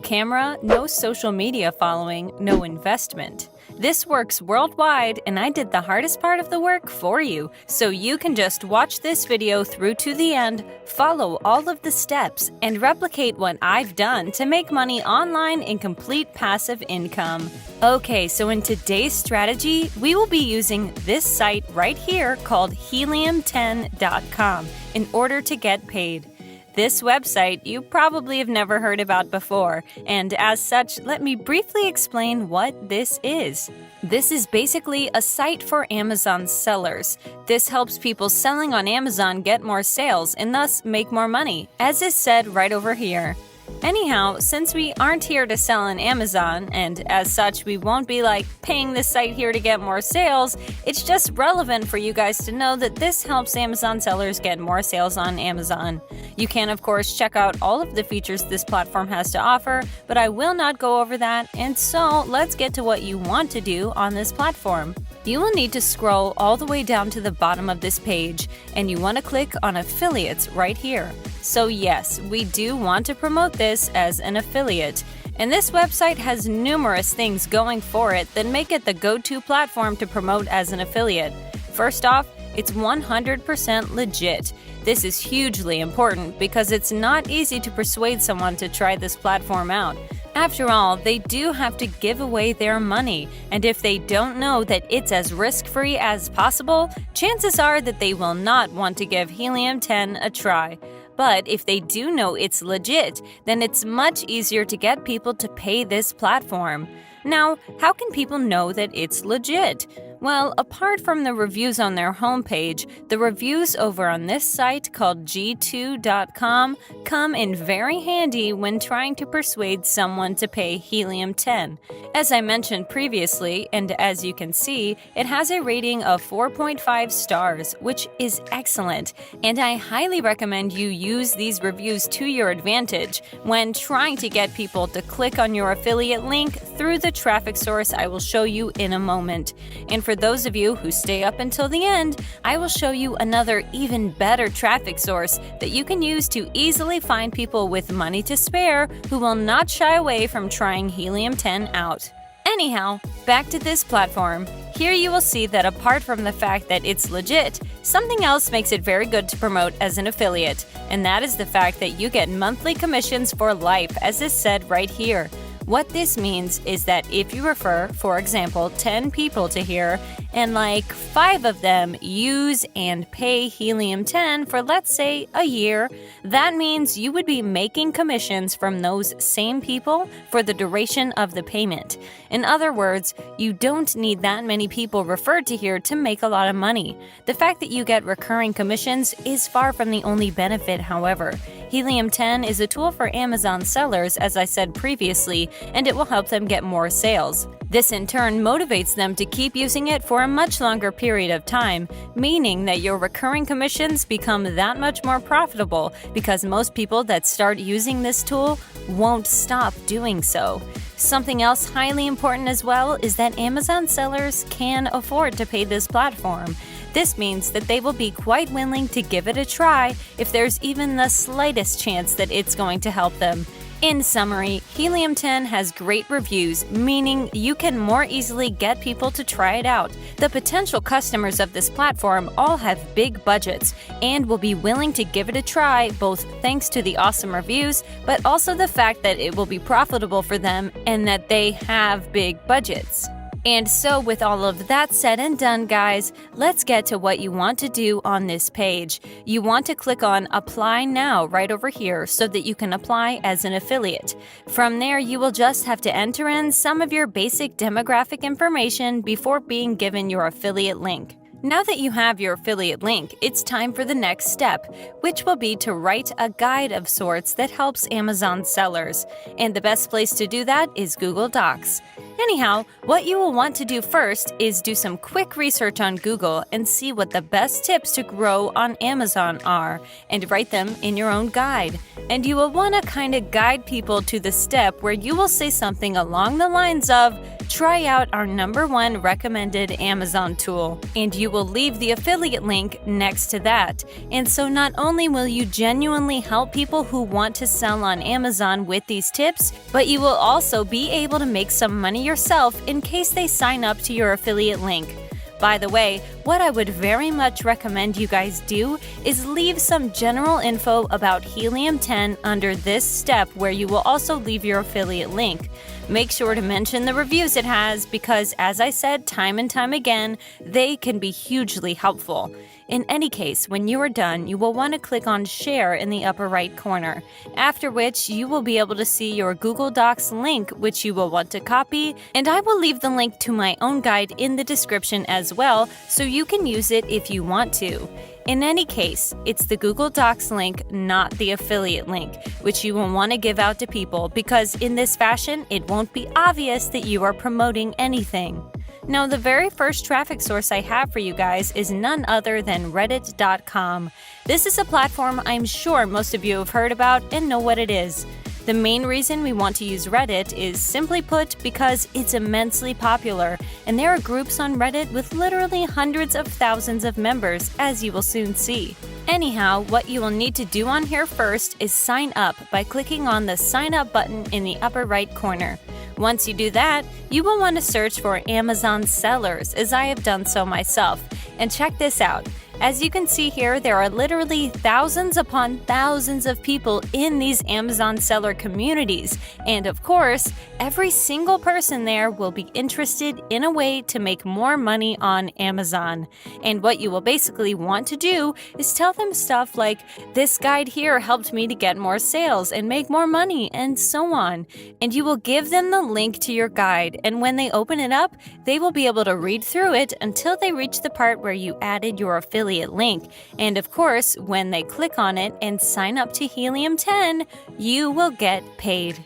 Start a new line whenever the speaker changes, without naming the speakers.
camera, no social media following, no investment. This works worldwide, and I did the hardest part of the work for you, so you can just watch this video through to the end, follow all of the steps, and replicate what I've done to make money online in complete passive income. Okay, so in today's strategy, we will be using this site right here called helium10.com in order to get paid. This website you probably have never heard about before, and as such, let me briefly explain what this is. This is basically a site for Amazon sellers. This helps people selling on Amazon get more sales and thus make more money, as is said right over here. Anyhow, since we aren't here to sell on Amazon, and as such we won't be paying this site here to get more sales, it's just relevant for you guys to know that this helps Amazon sellers get more sales on Amazon. You can of course check out all of the features this platform has to offer, but I will not go over that, and so let's get to what you want to do on this platform. You will need to scroll all the way down to the bottom of this page, and you want to click on affiliates right here. So yes, we do want to promote this as an affiliate, and this website has numerous things going for it that make it the go-to platform to promote as an affiliate. First off, it's 100% legit. This is hugely important because it's not easy to persuade someone to try this platform out. After all, they do have to give away their money, and if they don't know that it's as risk-free as possible, chances are that they will not want to give Helium 10 a try. But if they do know it's legit, then it's much easier to get people to pay this platform. Now, how can people know that it's legit? Well, apart from the reviews on their homepage, the reviews over on this site called g2.com come in very handy when trying to persuade someone to pay Helium 10. As I mentioned previously, and as you can see, it has a rating of 4.5 stars, which is excellent, and I highly recommend you use these reviews to your advantage when trying to get people to click on your affiliate link through the traffic source I will show you in a moment. And for those of you who stay up until the end, I will show you another even better traffic source that you can use to easily find people with money to spare who will not shy away from trying Helium 10 out. Anyhow, back to this platform. Here you will see that apart from the fact that it's legit, something else makes it very good to promote as an affiliate, and that is the fact that you get monthly commissions for life, as is said right here. What this means is that if you refer, for example, 10 people to here, and 5 of them use and pay Helium 10 for, let's say, a year, that means you would be making commissions from those same people for the duration of the payment. In other words, you don't need that many people referred to here to make a lot of money. The fact that you get recurring commissions is far from the only benefit, however. Helium 10 is a tool for Amazon sellers, as I said previously, and it will help them get more sales. This in turn motivates them to keep using it for a much longer period of time, meaning that your recurring commissions become that much more profitable because most people that start using this tool won't stop doing so. Something else highly important as well is that Amazon sellers can afford to pay this platform. This means that they will be quite willing to give it a try if there's even the slightest chance that it's going to help them. In summary, Helium 10 has great reviews, meaning you can more easily get people to try it out. The potential customers of this platform all have big budgets and will be willing to give it a try, both thanks to the awesome reviews, but also the fact that it will be profitable for them and that they have big budgets. And so with all of that said and done, guys, let's get to what you want to do on this page. You want to click on Apply Now right over here so that you can apply as an affiliate. From there, you will just have to enter in some of your basic demographic information before being given your affiliate link. Now that you have your affiliate link, it's time for the next step, which will be to write a guide of sorts that helps Amazon sellers. And the best place to do that is Google Docs. Anyhow, what you will want to do first is do some quick research on Google and see what the best tips to grow on Amazon are, and write them in your own guide. And you will want to kind of guide people to the step where you will say something along the lines of, try out our #1 recommended Amazon tool, and you will leave the affiliate link next to that. And so not only will you genuinely help people who want to sell on Amazon with these tips, but you will also be able to make some money yourself in case they sign up to your affiliate link. By the way, what I would very much recommend you guys do is leave some general info about Helium-10 under this step where you will also leave your affiliate link. Make sure to mention the reviews it has because, as I said time and time again, they can be hugely helpful. In any case, when you are done, you will want to click on Share in the upper right corner, after which you will be able to see your Google Docs link, which you will want to copy, and I will leave the link to my own guide in the description as well, so you can use it if you want to. In any case, it's the Google Docs link, not the affiliate link, which you will want to give out to people because in this fashion, it won't be obvious that you are promoting anything. Now, the very first traffic source I have for you guys is none other than Reddit.com. This is a platform I'm sure most of you have heard about and know what it is. The main reason we want to use Reddit is simply put because it's immensely popular, and there are groups on Reddit with literally hundreds of thousands of members, as you will soon see. Anyhow, what you will need to do on here first is sign up by clicking on the Sign Up button in the upper right corner. Once you do that, you will want to search for Amazon sellers, as I have done so myself. And check this out. As you can see here, there are literally thousands upon thousands of people in these Amazon seller communities. And of course, every single person there will be interested in a way to make more money on Amazon. And what you will basically want to do is tell them stuff like, this guide here helped me to get more sales and make more money, and so on. And you will give them the link to your guide, and when they open it up, they will be able to read through it until they reach the part where you added your affiliate link. And of course, when they click on it and sign up to Helium-10, you will get paid.